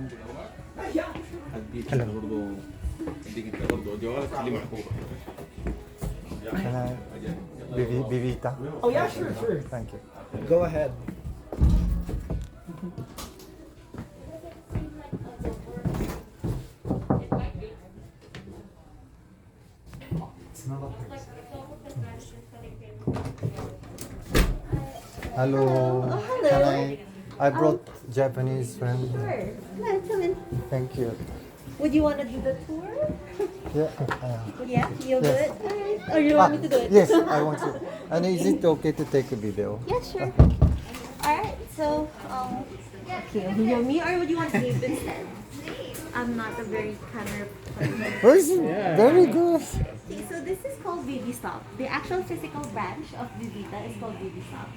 Hello. Can I Bibita? Oh yeah, sure. Thank you. Go ahead. Hello. Oh, hello. Can I brought Japanese friend. Sure. Come in. Thank you. Would you want to do the tour? Yeah. Yeah, you'll do Yes. it? Alright. Or you want me to do it? Yes, I want to. And is it okay to take a video? Yeah, sure. Alright, so, okay, me or would you want to leave instead? I'm not a very camera person. Very good. Okay, so this is called Baby Stop. The actual physical branch of Vivita is called Baby Stop.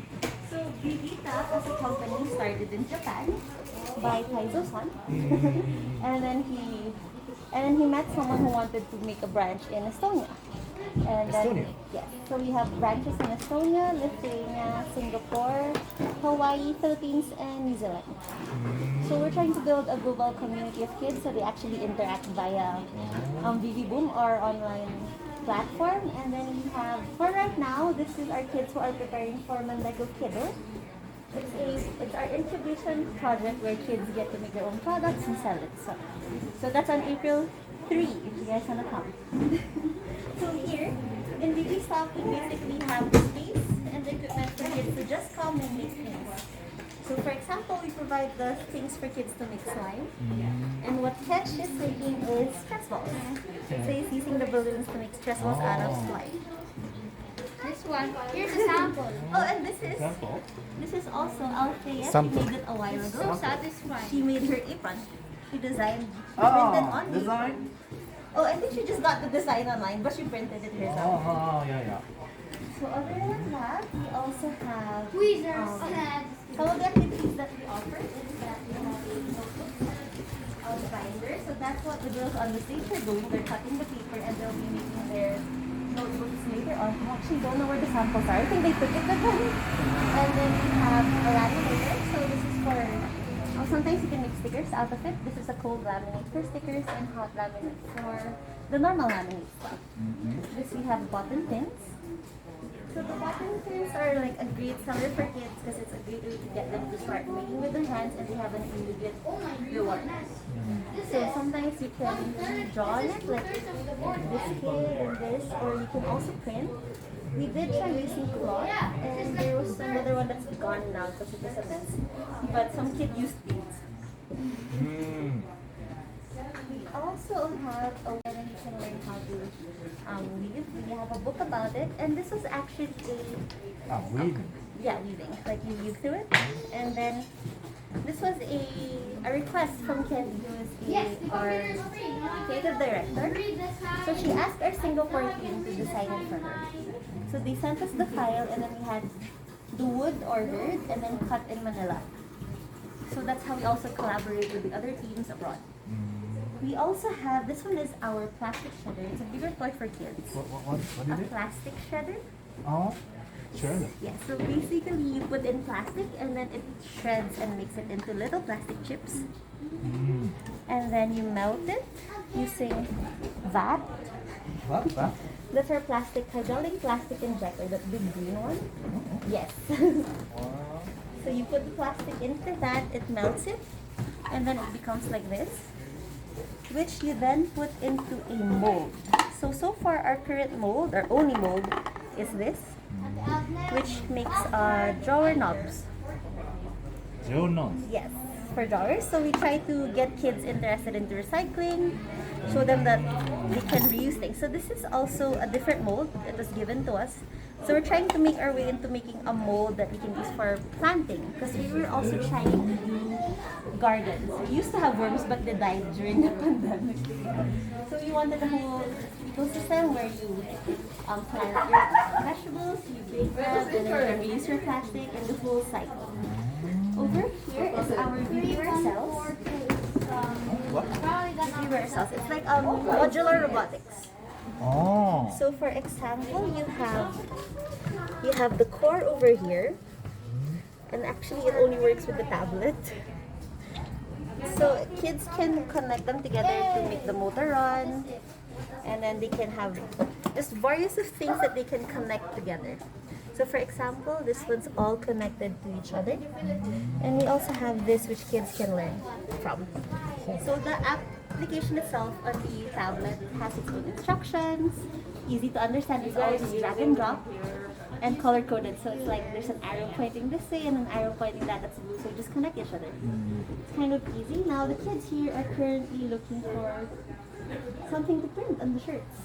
So Vivita as a company started in Japan by Taizo-san. and then he met someone who wanted to make a branch in Estonia. And then, yes, so we have branches in Estonia, Lithuania, Singapore, Hawaii, Philippines, and New Zealand. So we're trying to build a global community of kids so they actually interact via Viviboom, our online platform. And then we have, for right now, this is our kids who are preparing for Mandego Kiddo. It's our incubation project where kids get to make their own products and sell it. So that's on April 3, if you guys want to come. So here, in Baby Stop, we basically have the space and the equipment for kids to just come and make things. So for example, we provide the things for kids to make slime. And what Ketch is making is stress balls. So he's using the balloons to make stress balls out of slime. This one, here's a sample. Oh, and this is also Althea. She Sample. made it a while ago. So satisfying. She made her apron. She designed, printed on it. Design? Oh, I think she just got the design online, but she printed it herself. Yeah. So other than that, we also have Tweezers. some of the activities that we offer is that we have a notebook binder. So that's what the girls on the stage are doing. They're cutting the paper and they'll be making their notebooks later on. I actually don't know where the samples are. I think they took it with them. And then we have a laminator. So this is for sometimes you can make stickers out of it. This is a cold laminate for stickers and hot laminate for the normal laminate stuff. This we have button pins. So the button pins are like a great seller for kids because it's a great way to get them to start making with their hands and they have an immediate reward. So sometimes you can draw on it like this kid and this, or you can also print. We did try using cloth, and there was another one that's gone now because it was a mess. But some kids used beads. We also have a way that you can learn how to weave. We have a book about it, and this was actually Weaving. weaving. Like you weave through it, and then this was a request from Kelly, who is our creative director. So she asked our Singapore team to design it for her. So they sent us the file, and then we had the wood ordered and then cut in Manila. So that's how we also collaborate with the other teams abroad. We also have, this one is our plastic shredder. It's a bigger toy for kids. What A is it? plastic shredder. Oh, sure. Yeah, so basically you put in plastic and then it shreds and makes it into little plastic chips. And then you melt it using that. What? That's our hydraulic plastic injector, that big green one. Yes. So you put the plastic into that, it melts it, and then it becomes like this, which you then put into a mold. So far our current mold, our only mold, is this, which makes drawer knobs. Joe knows. Yes, for drawers. So we try to get kids interested into recycling, show them that they can reuse things. So this is also a different mold that was given to us. So we're trying to make our way into making a mold that we can use for planting, because we were also trying to do gardens. We used to have worms, but they died during the pandemic. So we wanted a whole ecosystem where you plant your vegetables, you bake them, and then you reuse your plastic in the full cycle. Over here is our viewer cells. Viewer cells. It's like modular robotics. Oh. So for example, you have the core over here, and actually it only works with the tablet. So kids can connect them together to make the motor run, and then they can have just various of things that they can connect together. So for example, this one's all connected to each other, and we also have this which kids can learn from. So the application itself on the tablet has its own instructions, easy to understand. It's all just drag and drop, and color coded. So it's like there's an arrow pointing this way and an arrow pointing that's blue. So you just connect each other. It's kind of easy. Now the kids here are currently looking for something to print on the shirts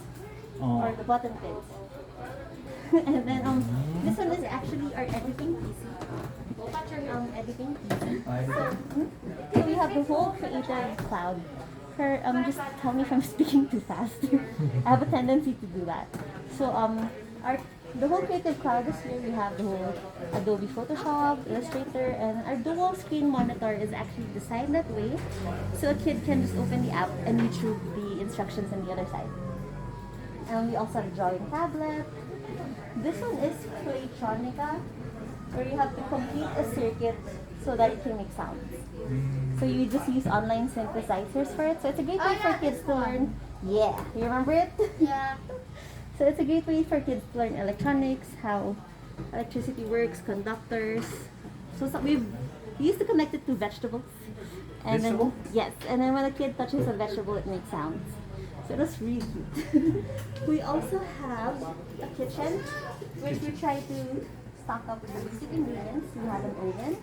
or the button pins. And then this one is actually our editing PC. Editing PC. So we have the whole creative cloud. Just tell me if I'm speaking too fast. I have a tendency to do that. So the whole creative cloud is here. We have the whole Adobe Photoshop, Illustrator, and our dual screen monitor is actually designed that way so a kid can just open the app and YouTube the instructions on the other side. And we also have a drawing tablet. This one is Playtronica, where you have to complete a circuit so that it can make sounds. So you just use online synthesizers for it. So it's a great way for kids to learn. Yeah, you remember it? Yeah. So it's a great way for kids to learn electronics, how electricity works, conductors. So we used to connect it to vegetables. And Vegetable? then yes, and then when a kid touches a vegetable, it makes sounds. So that's really cute. We also have a kitchen, which we try to stock up with the basic ingredients. We have an oven,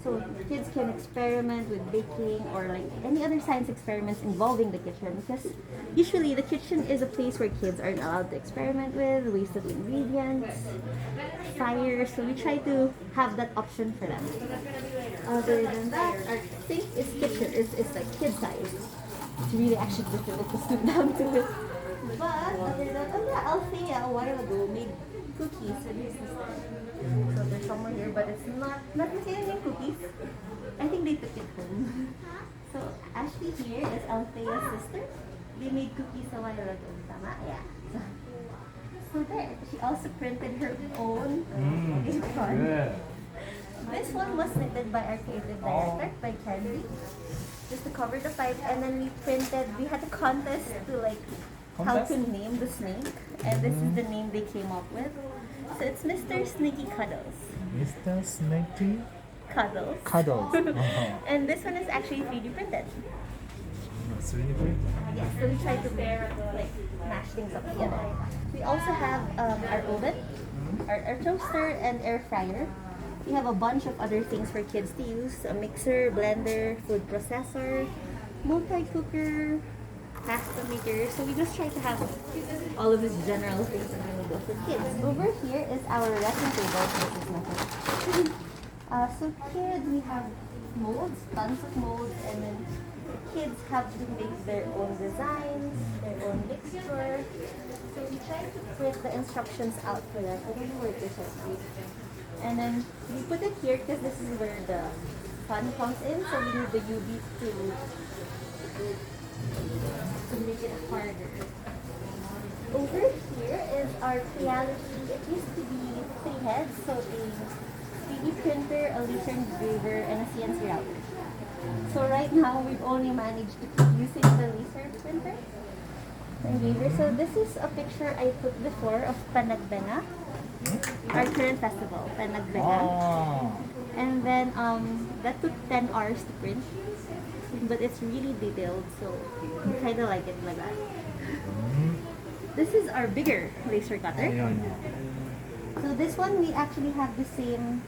so kids can experiment with baking or like any other science experiments involving the kitchen, because usually the kitchen is a place where kids aren't allowed to experiment with waste of ingredients, fire, so we try to have that option for them. Other than that, our sink is kitchen, it's like kid size. It's really actually difficult to stoop down to it. But other than Althea a while ago made cookies with his sister. So there's someone here, but it's not necessarily cookies. I think they took it home. So Ashley here is Althea's sister. They made cookies a while ago. Tama? Yeah. So there. She also printed her own apron. Good. This one was knitted by our creative director, by Candy. Just to cover the pipe, and then we had a contest to like how to name the snake, and this is the name they came up with. So it's Mr. Snaky Cuddles. Mr. Snaky Cuddles. Cuddles. And this one is actually 3D printed. It's really great. Yes, so we try to like mash things up together. We also have our oven, our toaster, and air fryer. We have a bunch of other things for kids to use: a mixer, blender, food processor, multi-cooker, pasta maker. So we just try to have all of these general things available for kids. Over here is our wrapping table. This is nothing. So kids, we have molds, tons of molds, and then kids have to make their own designs, their own mixture. So we try to print the instructions out for them. I don't know where it is right. And then we put it here because this is where the fun comes in. So we need the UV to make it harder. Over here is our reality. It used to be 3 heads, so a 3D printer, a laser engraver, and a CNC router. So right now we've only managed to keep using the laser printer engraver. So this is a picture I took before of Panagbena, our current festival, Panagbena. Oh. And then that took 10 hours to print, but it's really detailed, so I kind of like it like that. This is our bigger laser cutter. So this one we actually have the same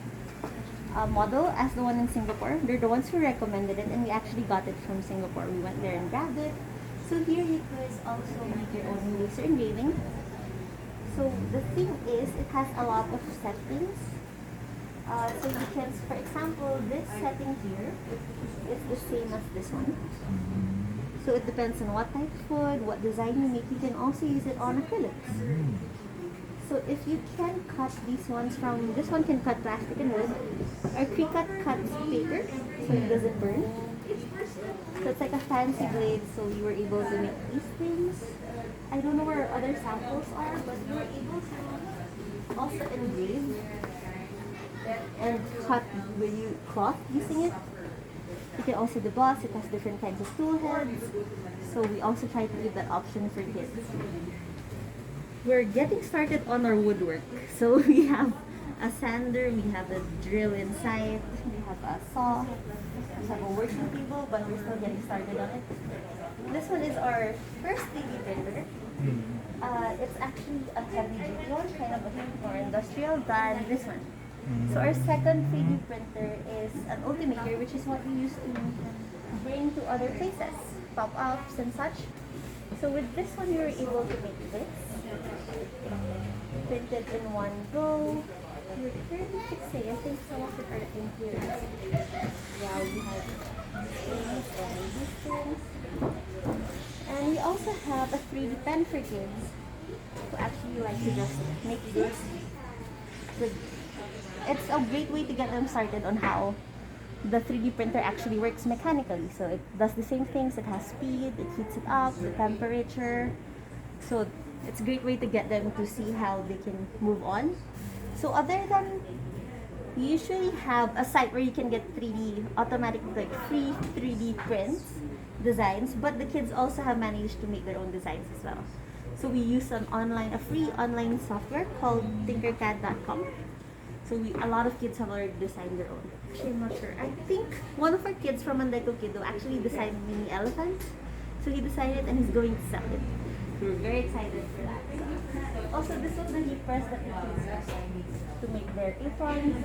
model as the one in Singapore. They're the ones who recommended it, and we actually got it from Singapore. We went there and grabbed it. So here you guys also make your own laser engraving. So the thing is, it has a lot of settings. So you can, for example, this setting here is the same as this one. So it depends on what type of food, what design you make. You can also use it on acrylics. So if you can cut these ones from, this one can cut plastic and wood. Our Cricut cuts paper, so it doesn't burn. So it's like a fancy blade, so we were able to make these things. I don't know where other samples are, but we were able to also engrave and cut with cloth using it. You can also deboss. It has different kinds of tool heads. So we also try to give that option for kids. We're getting started on our woodwork. So we have a sander, we have a drill inside, we have a saw, we have a working table, but we're still getting started on it. This one is our first 3D printer. It's actually a heavy duty one, kind of a bit more industrial than this one. So our second 3D printer is an Ultimaker, which is what we used to bring to other places, pop-ups and such. So with this one, we were able to make this printed in one go. We're currently fixing, I think some of it are in here. Yeah, we have these and these things. And we also have a 3D pen for kids who actually like to just make this. It's a great way to get them started on how the 3D printer actually works mechanically. So it does the same things, it has speed, it heats it up, the temperature. So it's a great way to get them to see how they can move on. So other than, we usually have a site where you can get 3D, automatic, like free 3D prints, designs, but the kids also have managed to make their own designs as well. So we use a free online software called Tinkercad.com. So a lot of kids have already designed their own. Actually, I'm not sure. I think one of our kids from Untitled Chapter actually designed mini elephants. So he designed it and he's going to sell it. So we're very excited for that. Also, this was the heat press that the kids used to make their aprons.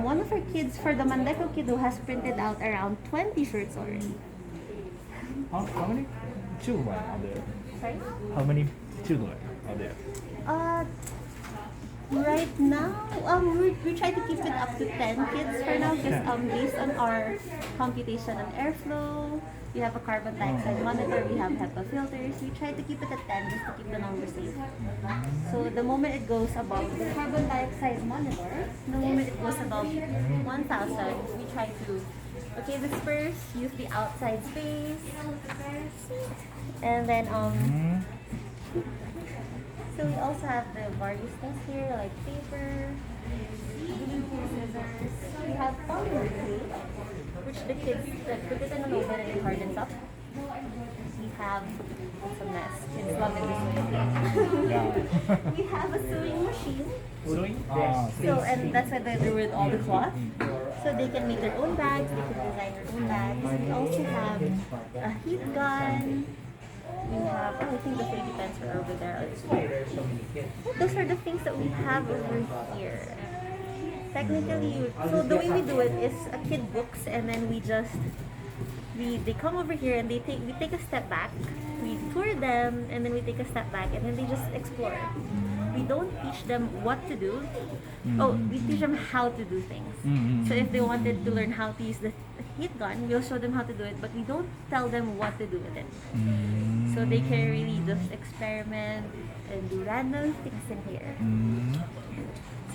One of our kids for the Untitled Chapter has printed out around 20 shirts already. How many children are there? Sorry? How many children are there? Right now, we try to keep it up to 10 kids for now because based on our computation and airflow, we have a carbon dioxide monitor, we have HEPA filters, we try to keep it at 10 just to keep the numbers safe. So the moment it goes above the carbon dioxide monitor, the moment it goes above 1,000, we try to, disperse, use the outside space, and then so we also have the various things here like paper, glue, scissors. We have polymer clay, which the kids put it in an oven and it hardens up. We have, it's a mess. Kids love it. We have a sewing machine. Sewing? So, and that's why they're with all the cloth. So they can make their own bags, they can design their own bags. We also have a heat gun. We have, I think the 3D pens are over there. Those are the things that we have over here. Technically, so the way we do it is a kid books and then they come over here and we take a step back, we tour them and then we take a step back and then they just explore. We don't teach them what to do. We teach them how to do things. So if they wanted to learn how to use the heat gun, we'll show them how to do it, but we don't tell them what to do with it. So they can really just experiment and do random things in here.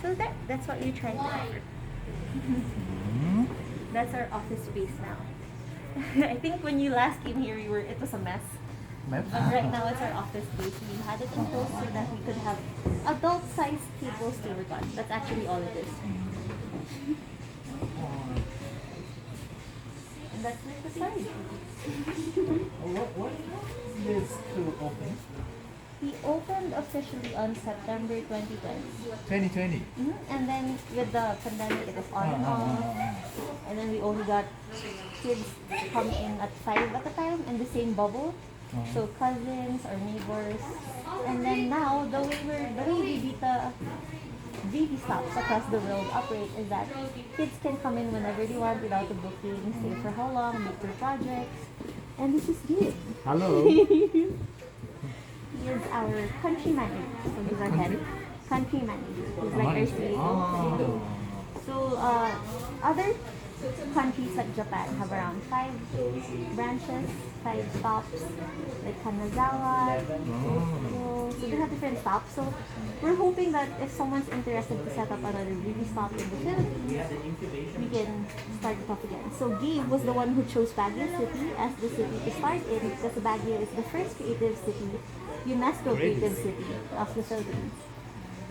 So that's what we try to offer. That's our office space now. I think when you last came here, it was a mess. But right now it's our office space. We had it enclosed so that we could have adult-sized tables to work on. That's actually all it is. And that's like the side. What is to open? We opened officially on September 2020. 2020. And then with the pandemic, it was on and off. And then we only got kids come in at 5 at a time in the same bubble. So cousins or neighbors. And then now, the way BB stops across the world operate is that kids can come in whenever they want without a booking, stay for how long, make their projects. And this is good. Hello. He is our country manager. So he's our head country manager. He's like our CEO. So other countries like Japan have around 5 branches, 5 stops, like Kanazawa, Tokyo. So they have different stops. So we're hoping that if someone's interested to set up another beauty stop in the Philippines, we can start it off again. So Gabe was the one who chose Baguio City as the city to start in because Baguio is the first creative city, UNESCO creative city of the Philippines.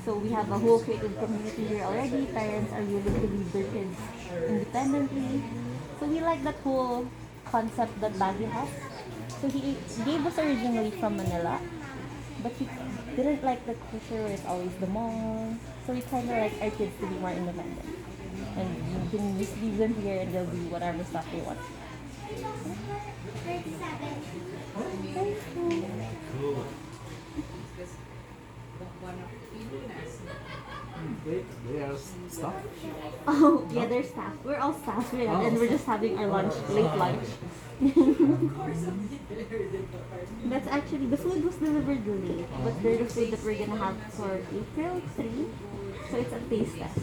So we have a whole creative community here already. Parents are willing to leave their kids independently. So he liked that whole concept that Baguio has. So he gave us originally from Manila, but he didn't like the culture where it's always the mall. So we kind of like our kids to be more independent. And you can just leave them here and they'll do whatever stuff they want. Thank you. Cool. They are staff? Oh, yeah, they're staff. We're all staff here, and we're just having our lunch, late lunch. That's actually, the food was delivered late, but they're the food that we're gonna have for April 3. So it's a taste test.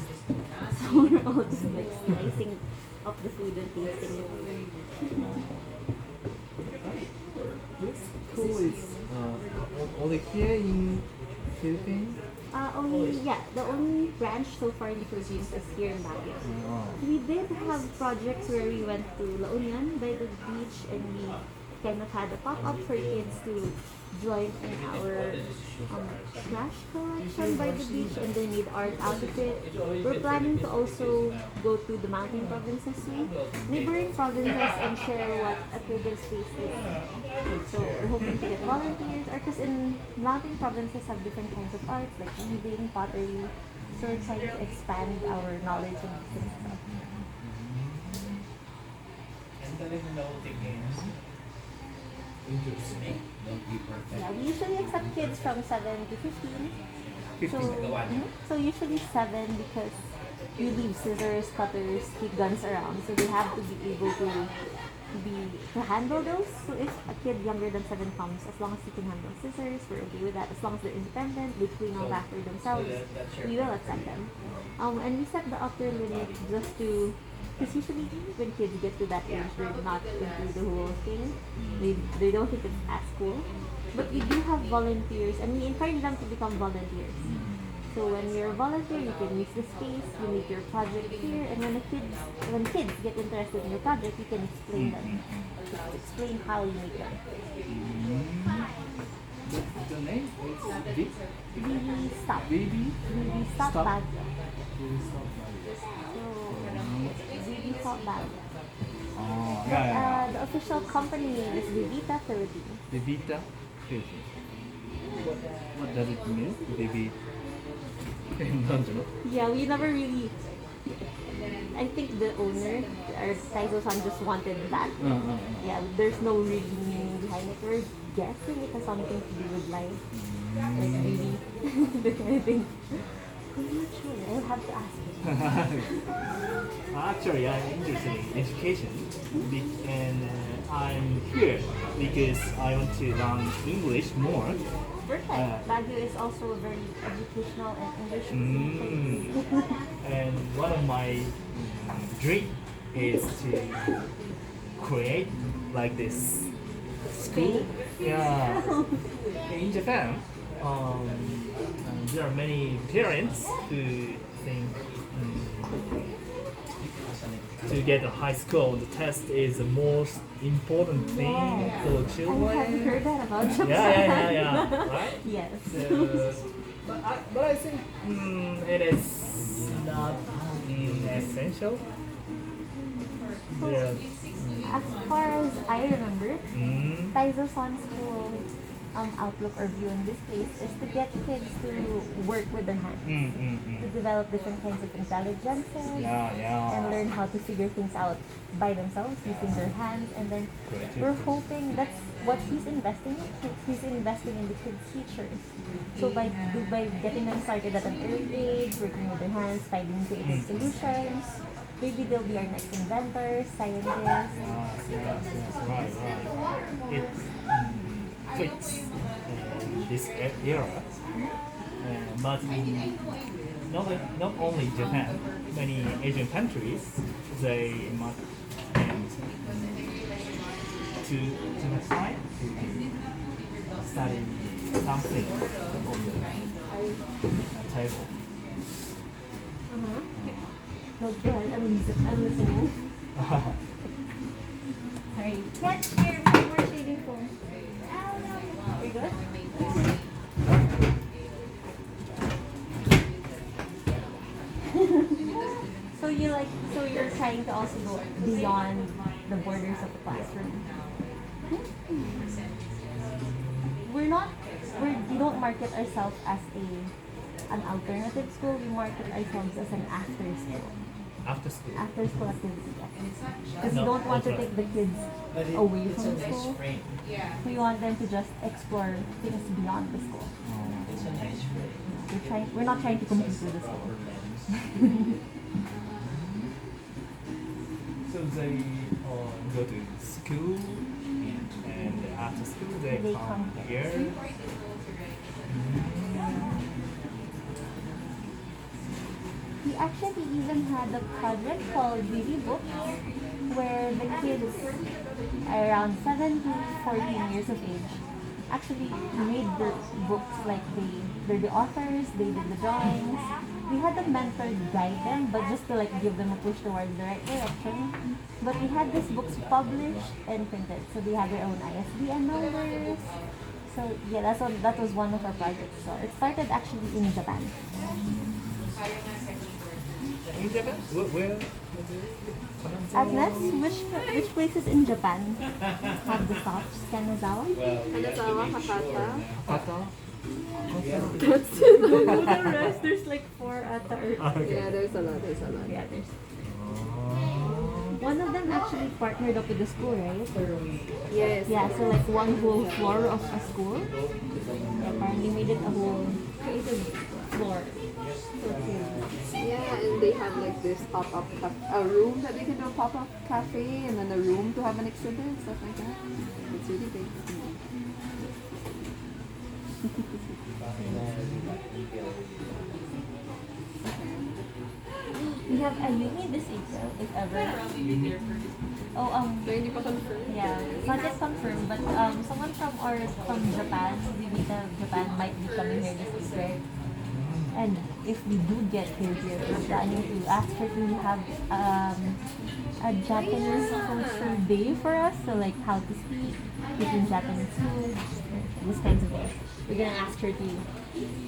So we're all just like slicing up the food and tasting it. This school is only here in Philippines? The only branch so far in the Philippines is here in Baguio. We did have projects where we went to La Union by the beach and we kind of had a pop-up for kids to join in our trash collection by the beach and they made art out of it. We're planning to also go to the mountain provinces soon, neighboring provinces, and share what a children's space is. So we're hoping to get volunteers, or because in mountain provinces have different kinds of arts like weaving, pottery. So we're trying to expand our knowledge of different stuff. Yeah, we usually accept kids from 7 to 15. So usually 7 because you leave scissors, cutters, keep guns around. So they have to be able to handle those. So if a kid younger than 7 comes, as long as he can handle scissors, we're okay with that. As long as they're independent, they clean up after themselves, we will accept them. And we set the upper limit just to, because usually when kids get to that age, they're not into the whole thing. They don't think it's as cool. But we do have volunteers, and we encourage them to become volunteers. So when you're a volunteer, you can use the space, you make your project here, and when kids get interested in your project, you can explain them. Explain how you make them. The name is Big? Baby Stop. Baby? Baby Stop Stop. Baguio. Baby Stop Baguio. So, Baby Stop Baguio. Oh, yeah. The official company name is Vivita Philippines. Bebita Philippines. What does it mean? Baby. Yeah, we never really. I think the owner, or Taizo-san, just wanted that. Yeah, there's no really meaning behind it. We're guessing it has something to do with life. Like maybe the kind of thing. I'm not sure. I'll have to ask him. Actually, I'm interested in education, and I'm here because I want to learn English more. Perfect. Baguio is also a very educational and English place. And one of my dream is to create like this school. Yeah. In Japan, there are many parents who think to get a high score on the test is the most important thing for children. I have heard that about Japan. Yeah. Right? Yes. But I think it is not essential. Yeah. As far as I remember, Taizo-san's whole outlook or view in this case is to get kids to work with their hands, to develop different kinds of intelligences, and learn how to figure things out by themselves using their hands. And then we're hoping that's what he's investing in. He's investing in the kids' futures. So by getting them started at an early age, working with their hands, finding creative solutions, maybe they'll be our next inventors, scientists. Right. It fits this era, but not only Japan, many Asian countries, they must to decide to study something on the table. No, go ahead. I'm listening. Sorry. Can't hear me. We're shading phone. Are you good? So you're trying to also go beyond the borders of the classroom. We don't market ourselves as an alternative school. We market ourselves as an after school. After school. After school activity. Because we don't want to take the kids away from the school. We want them to just explore things beyond the school. We're not trying to compete with the school. So they go to school and after school they come here. We actually even had a project called Beauty Books where the kids around 7 to 14 years of age actually made the books, like they're the authors, they did the drawings. We had a mentor guide them, but just to like give them a push towards the right direction. But we had these books published and printed, so they had their own ISBN numbers. So yeah, that was one of our projects. So it started actually in Japan. In Japan? Where? Agnes, which places in Japan have the shops? Kanazawa? Kanazawa, Hakata. Hakata? The rest, there's like 4 at the Yeah, there's a lot. Yeah, there's. One of them actually partnered up with the school, right? Yes. Yeah, so like one whole floor of a school. Yeah, apparently made it a whole creative floor. So cute. Yeah, and they have like this pop-up a room that they can do a pop-up cafe, and then a room to have an exhibit, stuff like that. It's really big. We have a uni this April, if ever. So hindi pa confirmed? Yeah, it's not yet confirmed, but someone from Japan, Vivita Japan, might be coming here this April. And if we do get here, we're planning to ask her to have a Japanese culture day for us. So like how to speak, eating Japanese food, these kinds of things. We're gonna ask her to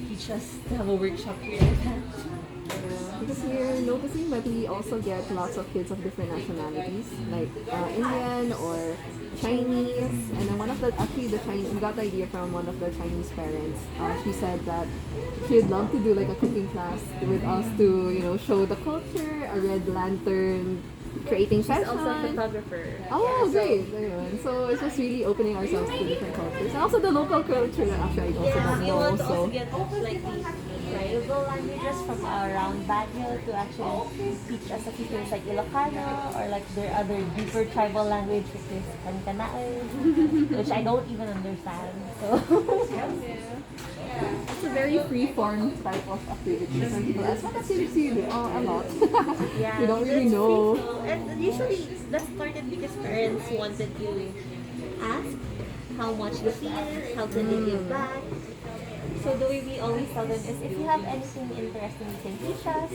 teach us to have a workshop here. Because we're noticing that we also get lots of kids of different nationalities, like Indian or Chinese. And then we got the idea from one of the Chinese parents. She said that she'd love to do like a cooking class with us to, show the culture, a red lantern, creating She's fashion. also a photographer. Oh, great! Ayun. So it's just really opening ourselves to different cultures. And also the local culture that actually I also don't We know. want to So also get like the tribal languages from around Baguio to actually teach us a few things like Ilocano or like their other deeper tribal language, which is Kankanae, which I don't even understand. So it's a very free-form type of activity. Some people ask, what activity you do? Oh, a lot. yeah, We don't really it's know. pretty cool. And usually that started because parents wanted to ask how much the fee is, how can they give back. So the way we always tell them is if you have anything interesting you can teach us,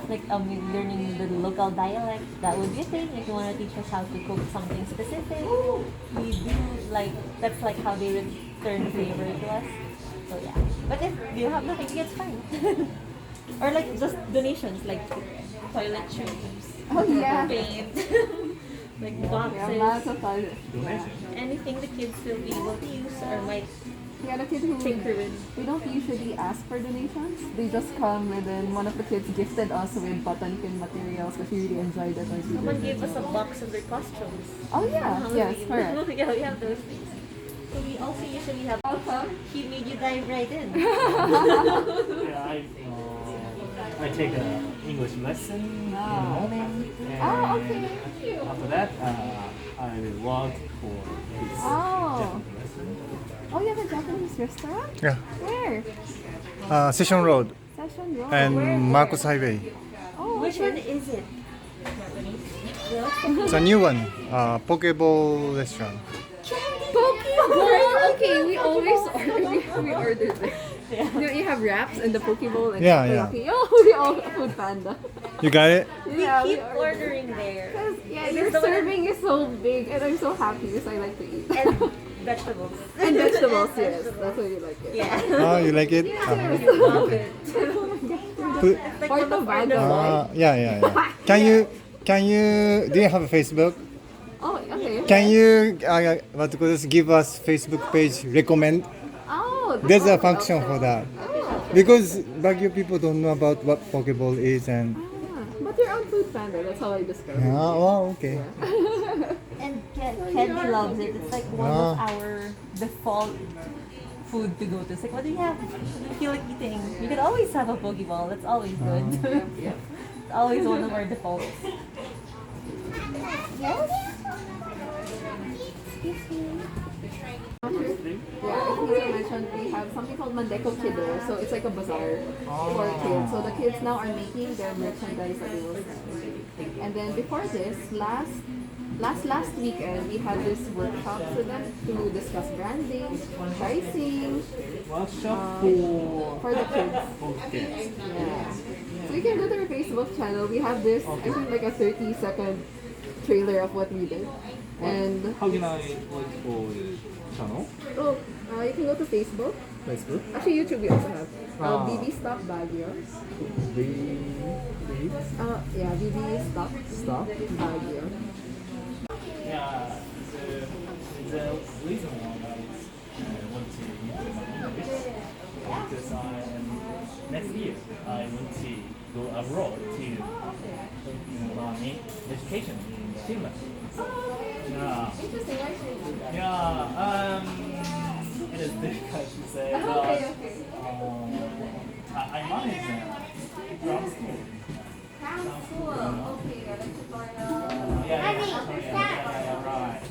like learning the local dialect, that would be a thing. If you want to teach us how to cook something specific, we do that's like how they return favor to us. So yeah. But if you have nothing, it's fine. Or like just donations like toilet tubes, Oh yeah. paint, like We have lots boxes, of fun. anything the kids will be able to use or might We had a kid who tinker with. we don't usually ask for donations. They just come, and then one of the kids gifted us with botanical materials because we really enjoyed it. Someone gave us a box of their costumes. Oh yeah, yes, Halloween. correct. Yeah, we have those things. So we also usually have. He made you dive right in. Yeah, I take an English lesson in the morning. And Oh, okay. after that, I will work for his Oh. Japanese lesson. Oh, you have a Japanese restaurant? Yeah. Where? Session Road Session Road. and Marcos Highway. Oh, Which okay. one is it? It's a new one. Pokeball restaurant. Pokeball. Okay, we always we order this. You have wraps and the Pokeball and Yeah, takoyaki. Oh, we all food panda. You got it? Yeah, Keep order. ordering there. Yeah, your serving is so big, and I'm so happy because I like to eat. And vegetables. And vegetables, yes, that's why you like it. Yeah. Oh, you like it? Love it. Put- Like Part the of part Baguio. of yeah. Can Can you do you have a Facebook? Oh, okay. Can you what to call this? Give us Facebook page recommend? Oh, There's a oh, function okay. for that Oh. because Baguio people don't know about what Pokeball is and But you're on Food Panda. That's how I discovered. oh okay. And Kenny loves it. It's like one of our default food to go to. It's like, what do you have? What do you feel like eating? You can always have a Pokeball. That's always good. It's always one of our defaults. Yes? Excuse me. Yeah, I think I mentioned we have something called Mandeco Kiddo, so it's like a bazaar for kids. So the kids now are making their merchandise that they will sell. And then before this, last weekend we had this workshop for them to discuss branding, pricing, Workshop for the kids. for kids. Yeah. So you can go to our Facebook channel. We have this, I think like a 30-second trailer of what we did. And How can I look for channel? oh, you can go to Facebook. Facebook. Actually, YouTube we also have. Ah. BB Stop Baguio. Yeah, BB Stop Baguio. Yeah, the reason why I want to improve my English because next year I want to go abroad to learn education in Finland. Yeah. Interesting, actually. Yeah, it is difficult to say, but Okay. I manage grammar school. Crown School. Okay, like tutorial. Yeah, right.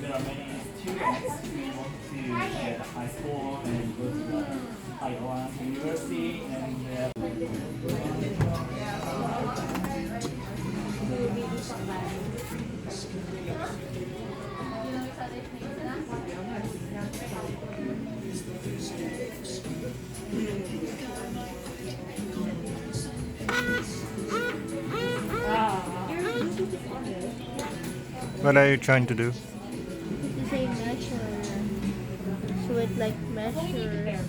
There are many students who want to get a high school and go to the higher university and What are you trying to do? You say measure. So it like measure.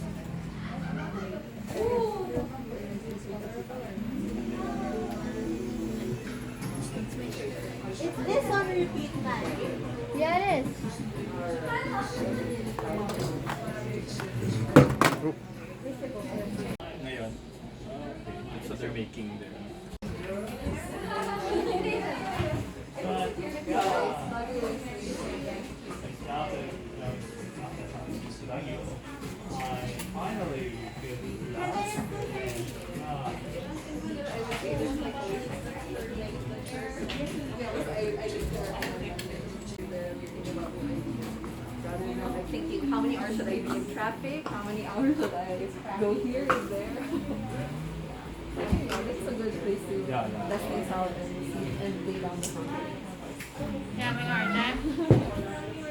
Is this on repeat now? Yeah, it is. ngayon. So they're making their I finally feel relaxed Like thinking, how many hours should I be in traffic? How many hours should I go here and there? Yeah, this is a good place to Yeah. test things out and see and lay down the foundation. Yeah, my God.